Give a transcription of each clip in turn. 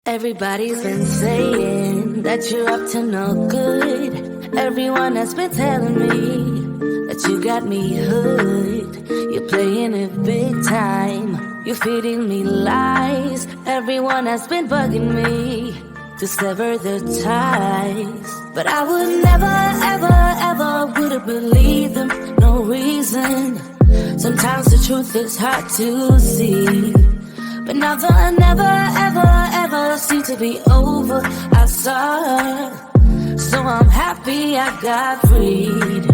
Everybody's been saying that you're up to no good. Everyone has been telling me that you got me hooked. You're playing it big time. You're feeding me lies. Everyone has been bugging me to sever the ties. But I would never, ever, ever would have believed them. No reason. Sometimes the truth is hard to see. But now the never, ever, ever seemed to be over. I saw her, so I'm happy I got freed.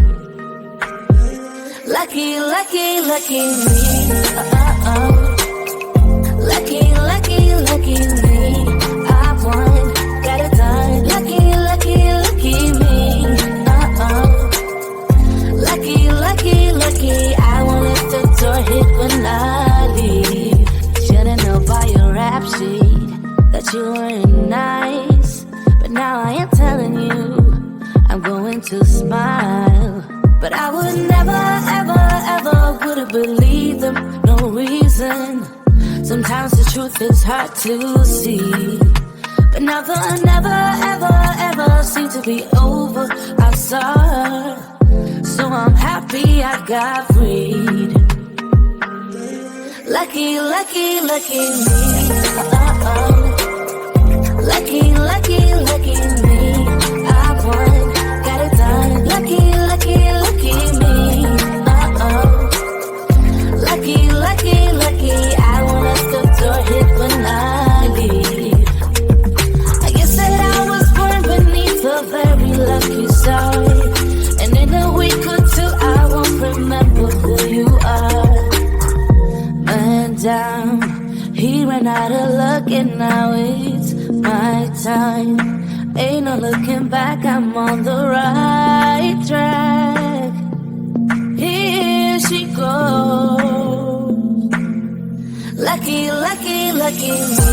Lucky, lucky, lucky me. Lucky, lucky, lucky me. I won, got it done. Lucky, lucky, lucky me. Lucky, lucky, lucky. I won't let the door hit when I leave. Should've known by your rap sheet that you weren't nice. But now I am telling you, I'm going to smile. But I would never, ever, ever would have believed them. No reason. Sometimes the truth is hard to see. But now the never, ever, ever seemed to be over. I saw her, so I'm happy I got freed. Lucky, lucky, lucky me. Lucky, lucky, lucky me. I won, got it done. Lucky, lucky, lucky me. Lucky, lucky, lucky. I won't let the door hit when I leave. I guess that I was born beneath a very lucky star. And in a week or two I won't remember who you are. Down. He ran out of luck and now it's my time. Ain't no looking back, I'm on the right track. Here she goes. Lucky, lucky, lucky me.